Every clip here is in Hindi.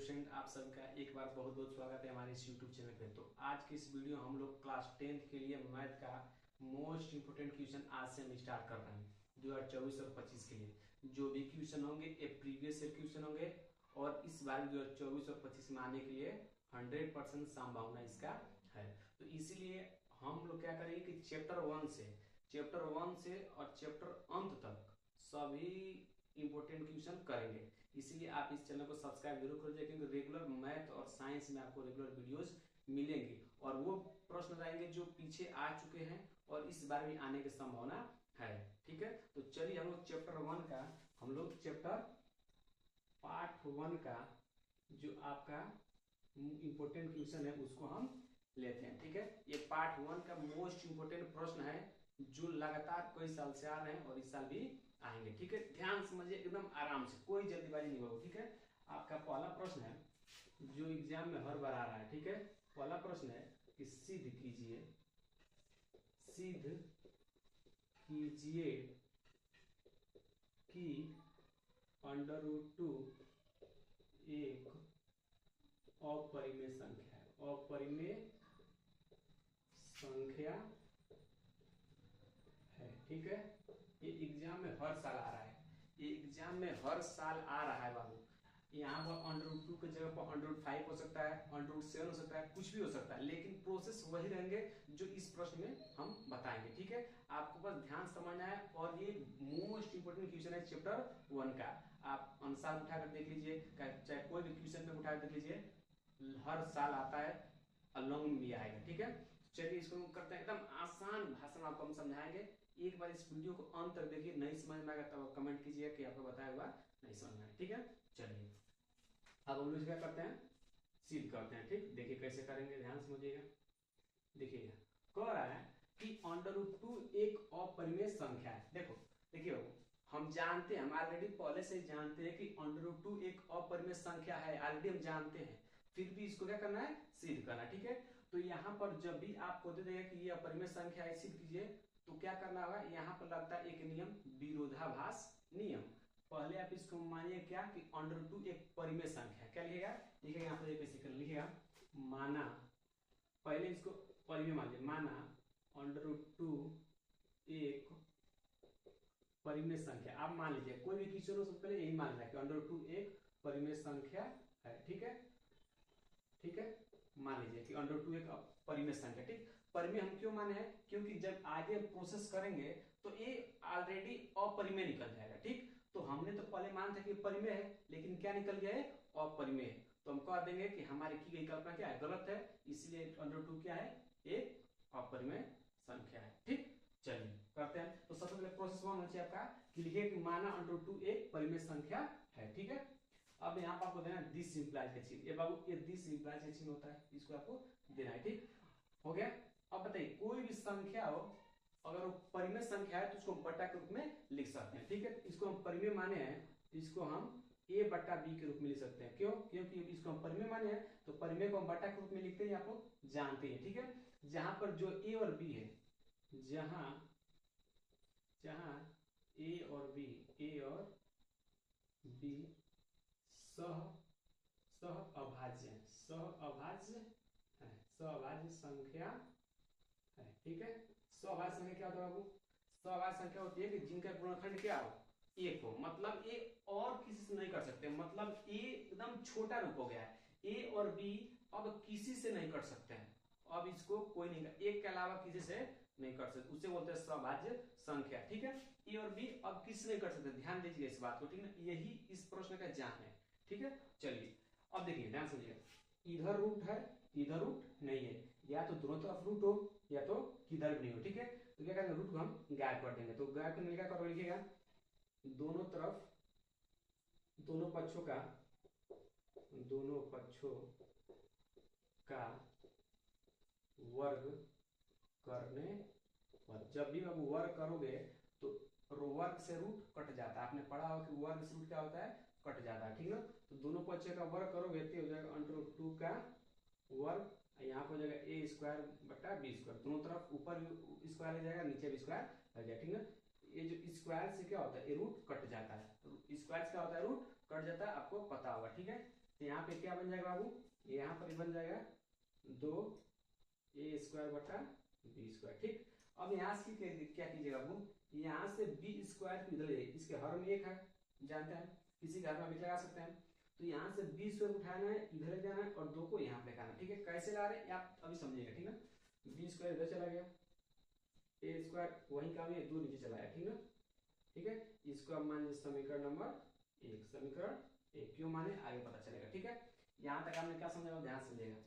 स्टूडेंट, आप सबका एक बार बहुत बहुत स्वागत है हमारे इस यूट्यूब चैनल पे। तो आज की इस वीडियो हम लोग क्लास 10th के लिए मैथ का मोस्ट इंपोर्टेंट क्वेश्चन आज से हम स्टार्ट कर रहे हैं 2024 और 25 के लिए। जो भी क्वेश्चन होंगे ये प्रीवियस ईयर क्वेश्चन होंगे और इस बार 2024 और 25 में आने के लिए 100% संभावना इसका है। तो इसीलिए हम लोग क्या करेंगे कि चैप्टर 1 से और चैप्टर अंत तक सभी इंपोर्टेंट क्वेश्चन करेंगे। इसीलिए आप इस चैनल को सब्सक्राइब जरूर कर दीजिए, क्योंकि रेगुलर मैथ और साइंस में आपको रेगुलर वीडियोस मिलेंगी और वो प्रश्न रहेंगे जो पीछे आ चुके हैं और इस बार भी आने की संभावना है। ठीक है, तो चलिए हम लोग चैप्टर 1 का चैप्टर पार्ट 1 का जो आपका इंपोर्टेंट क्वेश्चन है उसको हम लेते हैं। ठीक है, ये पार्ट 1 का मोस्ट इंपोर्टेंट प्रश्न है जो लगातार कई साल से आ रहे हैं और इस साल भी आएंगे। ठीक है, ध्यान समझिए, एकदम आराम से, कोई जल्दीबाजी नहीं होगी। ठीक है, आपका पहला प्रश्न है जो एग्जाम में हर बार आ रहा है। ठीक है, पहला प्रश्न है कि सिद्ध कीजिए कि √2 एक अपरिमेय संख्या है। अपरिमेय संख्या है। ठीक है, ये एग्जाम में हर साल आ रहा है, बाबू। यहाँ पर √2 की जगह पर √5 हो सकता है, √7 हो सकता है, कुछ भी हो सकता है, लेकिन प्रोसेस वही रहेंगे जो इस प्रश्न में हम बताएंगे। ठीक है, आपको बस ध्यान समझना है और ये मोस्ट इंपोर्टेंट क्वेश्चन है चैप्टर 1 का। आप अनुसार उठाकर देख लीजिए, चाहे कोई भी क्वेश्चन में उठाकर देख लीजिए, हर साल आता है, अलॉन्ग में भी आएगा। ठीक है, चलिए इसको करते हैं, एकदम आसान भाषा में आपको हम समझाएंगे। एक बार इस वीडियो को अंत तक देखिए, नहीं समझ में आएगा तब कमेंट कीजिए कि आपको बताया हुआ नहीं समझ में आया। ठीक है, चलिए अब हम लोग क्या करते हैं, सिद्ध करते हैं। ठीक, देखिए कैसे करेंगे, ध्यान समझिएगा। देखिएगा, कह रहा है कि √2 एक अपरिमेय संख्या है। देखिए हम जानते हैं, हम ऑलरेडी पहले से जानते हैं कि √2 एक अपरिमेय संख्या है, ऑलरेडी हम जानते हैं, फिर भी इसको क्या करना है, सिद्ध करना है। ठीक है, तो यहाँ पर जब भी आपको दे देगा कि ये अपरिमेय संख्या है, सिद्ध कीजिए, तो क्या करना होगा, यहाँ पर लगता है एक नियम, विरोधाभास नियम। पहले आप इसको मानिए क्या कि √2 एक परिमेय संख्या है। क्या लिखेगा, यहाँ पर कैसे कर लिखेगा, माना, पहले इसको परिमेय मान लीजिए, माना √2 एक परिमेय संख्या। आप मान लीजिए कोई भी क्वेश्चन हो, सबसे पहले यही मान लिया कि √2 एक परिमेय संख्या है। ठीक है, मान लीजिए कि √2 एक परिमेय संख्या। ठीक, परिमेय हम क्यों माने हैं, क्योंकि जब आगे प्रोसेस करेंगे तो ये ऑलरेडी अपरिमेय निकल जाएगा। ठीक, तो हमने तो पहले माना था कि परिमेय है, लेकिन क्या निकल गया है, अपरिमेय। तो हम कह देंगे कि हमारी की गई कल्पना क्या है, गलत है, इसलिए √2 क्या है, एक अपरिमेय संख्या है। ठीक, चलिए करते हैं। तो सबसे पहले प्रोसेस 1 होना चाहिए आपका कि लिखिए कि माना √2 एक परिमेय संख्या है। ठीक है, अब यहाँ पर आपको देना दिस इंप्लाइज का चिन्ह, ये बाबू ये दिस इंप्लाइज का चिन्ह होता है, इसको आपको देना है। ठीक हो गया। अब बताइए कोई भी संख्या हो, अगर वो परिमेय संख्या है तो उसको बटा के रूप में लिख सकते हैं। ठीक है, इसको हम परिमेय माने हैं, इसको हम a/b के रूप में लिख सकते हैं। क्यों, क्योंकि इसको हम परिमेय माने हैं, तो परिमेय को हम बटा के रूप में लिखते हैं, आप लोग जानते हैं। ठीक है, जहां पर जो a और b है, जहां a और b सहअभाज्य संख्या है। ठीक है, सहअभाज्य संख्या क्या होता है बाबू, सहअभाज्य संख्या होती है कि जिनका गुणनखंड क्या हो, एक हो, मतलब ए और किसी से नहीं कर सकते, मतलब ए एकदम छोटा रूप हो गया है, ए और बी अब किसी से नहीं कर सकते हैं, अब इसको कोई नहीं कर, एक के अलावा किसी से नहीं कर सकते, उसे बोलते हैं सहअभाज्य संख्या। ठीक है, ए और बी अब किसी नहीं कर सकते, ध्यान दीजिए इस बात को। ठीक है, यही इस प्रश्न का जान है। ठीक है, चलिए अब देखिए, ध्यान समझिए, इधर रूट है, इधर रूट नहीं है, या तो दोनों तरफ रूट हो या तो किधर भी नहीं हो। ठीक है, तो क्या करेंगे, रूट को हम गायब कर देंगे। तो गायब करने का करो, लिखिएगा दोनों तरफ, दोनों पक्षों का वर्ग करने पर, जब भी आप वर्ग करोगे तो वर्ग से रूट कट जाता है, आपने पढ़ा होगा कि वर्ग से रूट क्या होता है, कट जाता है। ठीक ना, तो दोनों पक्षों का वर्ग करोगे तो हो जाएगा √2 का वर्ग, यहाँ पर हो जाएगा a²/b², दोनों तरफ ऊपर भी स्क्वायर आ जाएगा, नीचे भी स्क्वायर आ जाएगा। ठीक ना, ये जो स्क्वायर से क्या होता है, ये रूट कट जाता है, स्क्वायर से क्या होता है, रूट कट जाता है, आपको पता होगा। ठीक है, तो यहाँ पे क्या बन जाएगा बाबू, यहाँ पर बन जाएगा 2a² बटा b²। ठीक, अब यहाँ से क्या कीजिएगा बाबू, यहाँ से b² इधर है, इसके हर में 1 है, जानते हैं, किसी घर में भी लगा सकते हैं। तो यहाँ से b² उठाना है, इधर ले जाना है और 2 को यहाँ पे लगाना है। ठीक है, कैसे ला रहे हैं आप अभी समझिएगा। ठीक है, b² इधर चला गया, a² वहीं का भी 2 नीचे चला गया। ठीक है, ठीक है, इसको अब मान लीजिए समीकरण नंबर 1, समीकरण 1 क्यों माने आगे पता चलेगा। ठीक है, यहाँ तक आपने क्या समझा, ध्यान समझिएगा।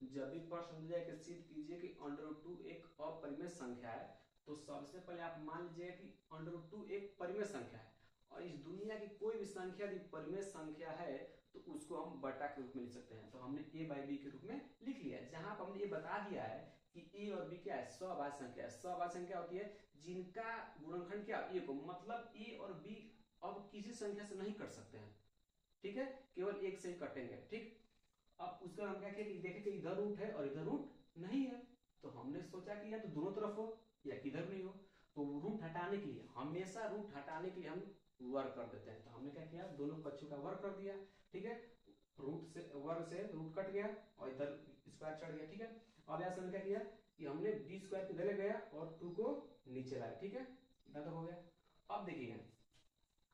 जब भी प्रश्न दिया कि सिद्ध कीजिए कि √2 एक अपरिमेय संख्या है, तो सबसे पहले आप मान लीजिए कि √2 एक परिमेय संख्या है, और इस दुनिया की कोई भी संख्या यदि परिमेय संख्या है तो उसको हम बटा के रूप में लिख सकते हैं। तो हमने a/b के रूप में लिख लिया है, जहां पर हमने ये बता दिया है कि a और b क्या है, सभाज्य संख्या है। सभाज्य संख्या होती है जिनका गुणनखंड क्या एक हो, मतलब a और b अब किसी संख्या से नहीं कट सकते हैं। ठीक है, केवल एक से ही कटेंगे। ठीक, अब उसका हम क्या किया, देखे कि इधर रूट है और इधर रूट नहीं है, तो हमने सोचा कि या तो दोनों तरफ हो या किधर नहीं हो। तो रूट हटाने के लिए, हमेशा रूट हटाने के लिए हम वर्ग कर देते हैं। तो हमने क्या किया, दोनों पक्षों का वर्ग कर दिया। ठीक है, रूट से वर्ग से रूट कट गया और इधर स्क्वायर चढ़ गया। ठीक है, अब यहाँ से हमने क्या किया कि हमने b² इधर ले गया और 2 को नीचे लाया। ठीक है, इतना तो हो गया। अब देखिएगा,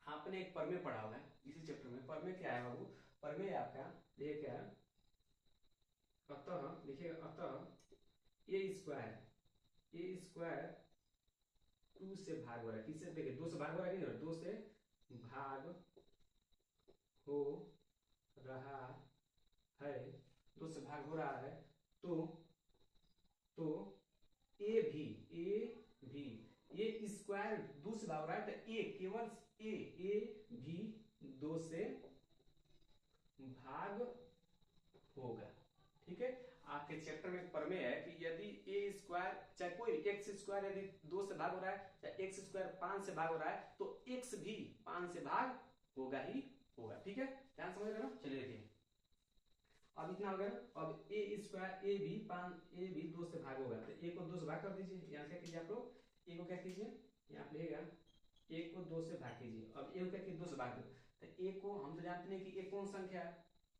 आपने एक प्रमेय पढ़ा हुआ है इसी चैप्टर में। प्रमेय क्या है बाबू, प्रमेय आपका ये क्या है, अतः लिखिएगा, अतः a² 2 से भाग हो रहा है, किससे, देखिए 2 से भाग हो रहा है कि नहीं, 2 से भाग हो रहा है, 2 से भाग हो रहा है, तो ए भी ये स्क्वायर 2 से भाग रहा है, तो ए केवल ए भी 2 से भाग होगा। ठीक है, आपके चैप्टर में प्रमेय है कि यदि a² चाहे कोई x² यदि 2 से भाग हो रहा है, चाहे x² 5 से भाग हो रहा है, तो x भी 5 से भाग होगा ही होगा। ठीक है, ध्यान समझ रहे ना। चलिए देखिए, अब इतना हो गया। अब a² ए भी 2 से भाग होगा, तो a को 2 से भाग कर दीजिए। यहाँ क्या कीजिए आप लोग, a को क्या कीजिए, यहाँ पे लेगा a को 2 से भाग कीजिए। अब a को क्या कीजिए, 2 से भाग दो, तो a को हम तो जानते नहीं कि a कौन संख्या है,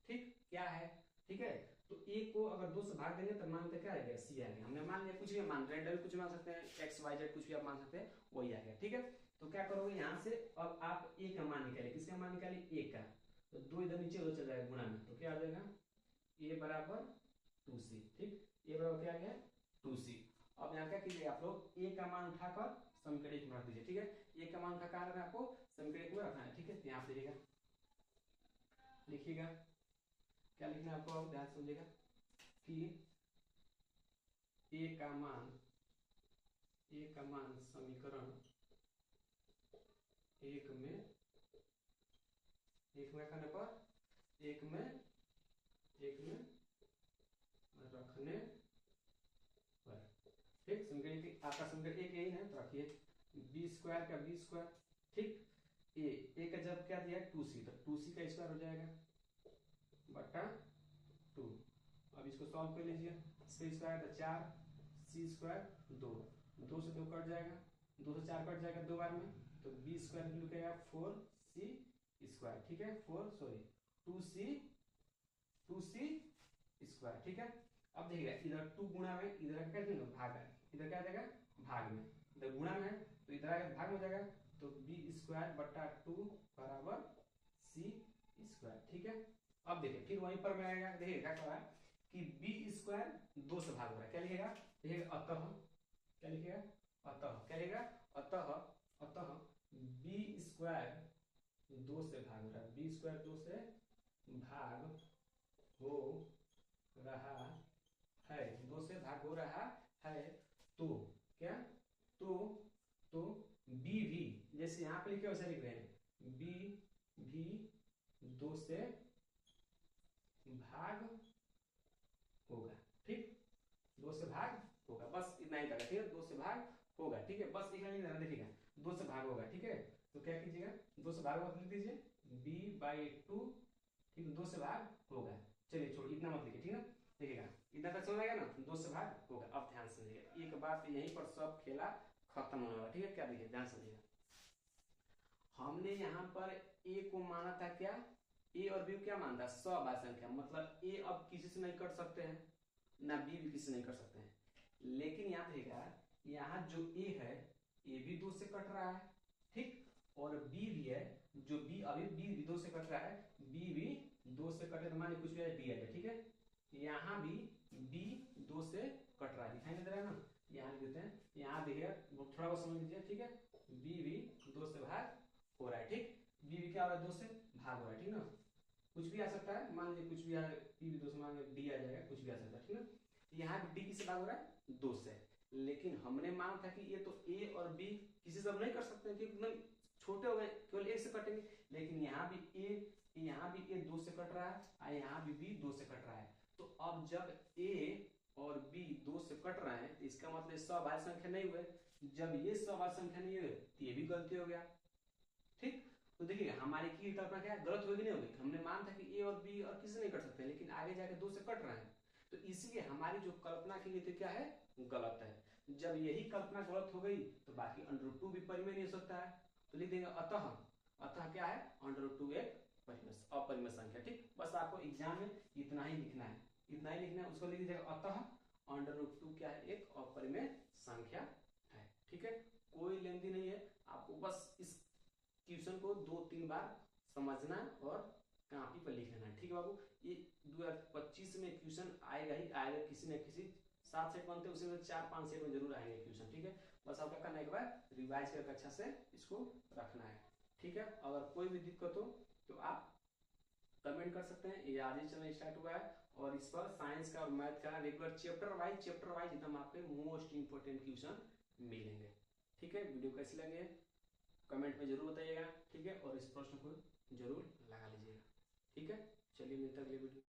ठीक क्या है। ठीक है, तो a को अगर 2 से भाग देंगे तो मानते क्या आ गया, c आ गया। हमने मान लिया, कुछ भी मान रैंडम कुछ मान सकते हैं, x y z कुछ भी आप मान सकते हैं, वही आ गया। ठीक है, तो क्या करोगे यहाँ से, अब आप a का मान निकालिए, किसका मान निकालिए, a का, तो 2 इधर नीचे उधर चल जाएगा गुणा में, तो क्या आ जाएगा a बराबर 2c। ठीक, a बराबर क्या आ गया 2c। अब यहाँ क्या कीजिए आप लोग, a का मान उठाकर समीकरण 1 में रख दीजिए। ठीक है, a का मान उठा कहाँ रखना है आपको, समीकरण 1 में रखना है। ठीक है, यहाँ पे लिखिएगा क्या लिखना है आपको, अब ध्यान समझिएगा कि a का मान समीकरण 1 में करने पर 1 में रखने पर। ठीक, समीकरण की आपका समीकरण 1 यही है, तो रखिए b² का b²। ठीक, a का जब क्या दिया 2c, तो 2c का स्क्वायर हो जाएगा बटा 2। अब इसको सॉल्व कर लीजिए, c² तो 4, c² 2, 2 से 2 कट जाएगा, 2 से 4 कट जाएगा 2 बार में, तो b² निकलेगा 4c²। ठीक है, 2c²। ठीक है, अब देखिएगा इधर 2 गुणा में, इधर क्या देंगे भाग है, इधर क्या देगा भाग में, इधर गुणा में है तो इधर आगे भाग में हो जाएगा, तो b² बटा 2 बराबर c²। ठीक है, अब देखिए फिर वहीं पर मैं आएगा, देखिए क्या कर रहा है कि b² 2 से भाग हो रहा है, क्या लिखेगा, देखिएगा अतः, क्या लिखेगा अतः, क्या लिखेगा अतः b² 2 से भाग हो रहा है, b² 2 से भाग हो रहा है, 2 से भाग हो रहा है, तो क्या, तो b भी, जैसे यहाँ पे लिखे वैसे लिख रहे हैं, b भी 2 से भाग होगा। ठीक, 2 से भाग होगा, बस इतना ही लगा। ठीक है, 2 से भाग होगा। ठीक है, बस इतना ही देना, देखिएगा 2 से भाग होगा। ठीक है, तो क्या कीजिएगा, 2 से भाग होगा लिख दीजिए b/2। ठीक है, 2 से भाग होगा, चलिए छोड़ इतना मत लिखिए। ठीक है, देखिएगा इतना तक समझ आएगा ना, 2 से भाग होगा। अब ध्यान समझिएगा, एक बात यहीं पर सब खेला खत्म होने वाला। ठीक है, क्या देखिए ध्यान समझिएगा, हमने यहाँ पर a को माना था क्या ए और बी क्या मानता है, सबाद संख्या, मतलब ए अब किसी से नहीं कट सकते हैं, ना बी भी किसी से नहीं कट सकते हैं। लेकिन याद रहेगा यहाँ जो ए है ए भी 2 से कट रहा है, ठीक, और बी भी है, जो बी अभी बी भी 2 से कट रहा है, बी भी 2 से कटे तो मान कुछ भी बी आ जाए, ठीक है। यहाँ भी बी 2 से कट रहा है, दिखाई नहीं दे रहा है ना, यहाँ लिख देते हैं, यहाँ देखिए थोड़ा बहुत समझ लीजिए, ठीक है। बी भी 2 से भाग हो रहा है, ठीक, बी भी क्या हो रहा है 2 से भाग हो रहा है, ठीक ना। कुछ भी आ सकता है, मान लीजिए कुछ भी आ, बी भी 2 से मान लीजिए डी आ जाएगा, कुछ भी आ सकता है, ठीक ना। यहाँ भी डी किससे भाग हो रहा है 2 से, लेकिन हमने माना था कि ये तो ए और बी किसी से अब नहीं कर सकते क्योंकि एकदम छोटे हो गए, केवल एक से कटेंगे। लेकिन यहाँ भी ए 2 से कट रहा है और यहाँ भी बी 2 से कट रहा है। तो अब जब ए और बी 2 से कट रहे हैं तो इसका मतलब सबाद संख्या नहीं हुए। जब ये सबाद संख्या नहीं हुए तो ये भी गलती हो गया, ठीक। तो देखिए हमारी की कल्पना क्या है, गलत होगी नहीं होगी, हमने माना था कि ए और बी और किसी नहीं कर सकते, लेकिन आगे जाके 2 से कट रहे हैं, तो इसलिए हमारी जो कल्पना की गई थी क्या है, गलत है। जब यही कल्पना गलत हो गई तो बाकी √2 भी परिमेय नहीं हो सकता है, तो लिख देंगे अतः, अतः क्या है √2 एक अपरिमेय संख्या, ठीक। बस आपको एग्जाम में इतना ही लिखना है, इतना ही लिखना है, उसको लिख दीजिएगा अतः √2 क्या है, एक अपरिमेय संख्या है, ठीक है। कोई लेंदी नहीं है, आपको बस इस क्वेश्चन को 2-3 बार समझना और कॉपी पर लिख लेना है, ठीक है बाबू। ये 2025 में क्वेश्चन आएगा ही आएगा, किसी न किसी 7 सेट बनते हैं उसमें 4-5 सेट में जरूर आएंगे क्वेश्चन, ठीक है। बस आपका करना एक बार रिवाइज करके अच्छा से इसको रखना है, ठीक है। अगर कोई भी दिक्कत हो तो आप कमेंट कर सकते हैं, ये आज ही चैनल स्टार्ट हुआ है और इस पर साइंस का और मैथ का रेगुलर चैप्टर वाइज एकदम आपके मोस्ट इंपोर्टेंट क्वेश्चन मिलेंगे, ठीक है। वीडियो कैसे लगे कमेंट में जरूर बताइएगा, ठीक है, और इस प्रश्न को जरूर लगा लीजिएगा, ठीक है। चलिए मिलते हैं अगले वीडियो।